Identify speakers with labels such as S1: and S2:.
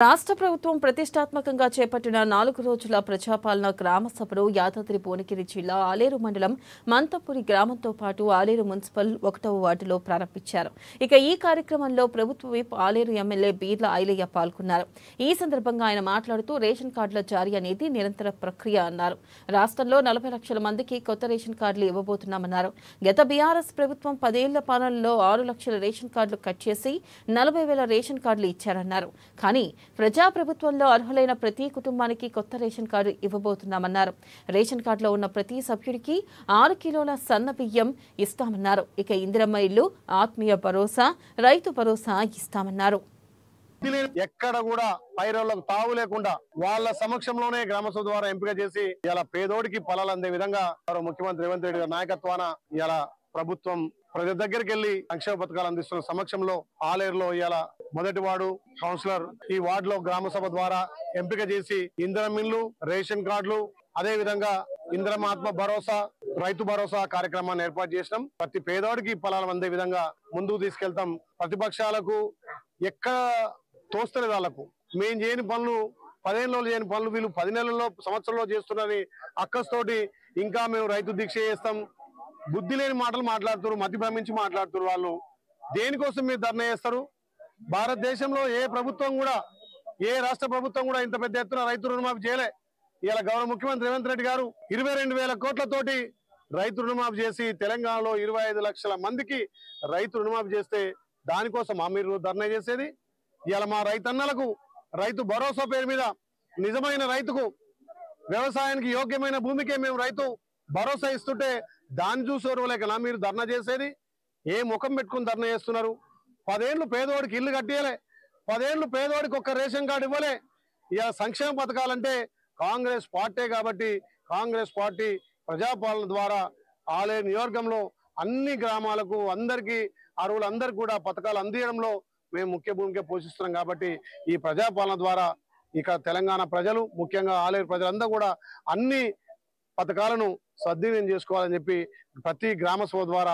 S1: రాష్ట్ర ప్రభుత్వం ప్రతిష్టాత్మకంగా చేపట్టిన 4 రోజుల ప్రజాపాలన గ్రామ సభను యాదాద్రి భువనగిరి జిల్లా ఆలేరు మండలం మంతపురి గ్రామంతో పాటు ఆలేరు మున్సిపల్ 1వ వార్డులో ప్రారంభించారు. ఇక ఈ కార్యక్రమంలో ప్రభుత్వ విప్ ఆలేరు ఎమ్మెల్యే బీర్ల ఐలయ్య పాల్గొన్నారు. ఈ సందర్భంగా ఆయన మాట్లాడుతూ రేషన్ కార్డుల జారీ అనేది నిరంతర ప్రక్రియ అన్నారు. రాష్ట్రంలో 40 లక్షల మందికి కొత్త రేషన్ కార్డులు ఇవ్వబోతున్నామన్నారు. గత బీఆర్ఎస్ ప్రభుత్వం 10 ఏళ్ల పాలనలో 6 లక్షల రేషన్ కార్డులు కట్ చేసి 40,000 రేషన్ కార్డులు ఇచ్చారన్నారు. కానీ ప్రజాప్రభుత్వంలో అర్హులైన ప్రతి కుటుంబానికి కొత్త రేషన్ కార్డు ఇవ్వబోతున్నామన్నారు. రేషన్ కార్డులో ఉన్న ప్రతి సభ్యుడికి 6 కిలోల సన్న బియ్యం ఇస్తామన్నారు. ఇక ఇందిరమ్మ ఇల్లు, ఆత్మీయ భరోసా, రైతు భరోసా ఇస్తామన్నారు.
S2: ఎక్కడ కూడా పైరోళ్లకు తావు లేకుండా వాళ్ళ సమక్షంలోనే గ్రామసభ ద్వారా ఎంపిక చేసి ఇలా పేదోడికి ఫలాలు అందే విధంగా ముఖ్యమంత్రి రేవంత్ రెడ్డి గారి నాయకత్వాన ఇలా ప్రభుత్వం ప్రజల దగ్గరికి వెళ్లి సంక్షేమ పథకాలు అందిస్తున్న సమక్షంలో ఆలేరులో ఇలా మొదటి వార్డు కౌన్సిలర్ ఈ వార్డులో గ్రామ సభ ద్వారా ఎంపిక చేసి ఇందిరమ్మ ఇల్లు, రేషన్ కార్డులు, అదే విధంగా ఇందిరమ్మ ఆత్మ భరోసా, రైతు భరోసా కార్యక్రమాన్ని ఏర్పాటు చేసినాం. ప్రతి పేదవాడికి ఫలాలు అందే విధంగా ముందుకు తీసుకెళ్తాం. ప్రతిపక్షాలకు ఎక్కడ తోస్తలేదు వాళ్ళకు మేము చేయని పనులు 10 ఏళ్ళలో చేయని పనులు వీళ్ళు 10 నెలల్లో సంవత్సరంలో చేస్తున్నారని అక్కస్తోటి ఇంకా మేము రైతు దీక్ష చేస్తాం, బుద్ధి లేని మాటలు మాట్లాడుతున్నారు, మతి భ్రమించి మాట్లాడుతున్నారు. వాళ్ళు దేనికోసం మీరు ధర్నా చేస్తారు? భారతదేశంలో ఏ ప్రభుత్వం కూడా, ఏ రాష్ట్ర ప్రభుత్వం కూడా ఇంత పెద్ద ఎత్తున రైతు రుణమాఫీ చేయలే. ఇలా గౌరవ ముఖ్యమంత్రి రేవంత్ రెడ్డి గారు 22,000 కోట్లతోటి రైతు రుణమాఫీ చేసి తెలంగాణలో 25 లక్షల మందికి రైతు రుణమాఫీ చేస్తే దానికోసం మీరు ధర్నా చేసేది? ఇలా మా రైతన్నలకు రైతు భరోసా పేరు మీద నిజమైన రైతుకు వ్యవసాయానికి యోగ్యమైన భూమికే మేము రైతు భరోసా ఇస్తుంటే దాన్ని చూసి ఓర్వలేకనా మీరు ధర్నా చేసేది? ఏ ముఖం పెట్టుకుని ధర్నా చేస్తున్నారు? 10 ఏళ్ళు పేదవాడికి ఇల్లు కట్టియలే, 10 ఏళ్ళు పేదవాడికి ఒక్క రేషన్ కార్డు ఇవ్వలే. ఇలా సంక్షేమ పథకాలంటే కాంగ్రెస్ పార్టీ కాబట్టి కాంగ్రెస్ పార్టీ ప్రజాపాలన ద్వారా ఆలేరు నియోజకవర్గంలో అన్ని గ్రామాలకు అందరికీ అర్హులందరికీ కూడా పథకాలు అందించడంలో మేము ముఖ్య భూమిక పోషిస్తున్నాం. కాబట్టి ఈ ప్రజాపాలన ద్వారా ఇక తెలంగాణ ప్రజలు, ముఖ్యంగా ఆలేరు ప్రజలందరూ కూడా అన్ని పథకాలను సద్వినియోగం చేసుకోవాలని చెప్పి ప్రతి గ్రామ సభ ద్వారా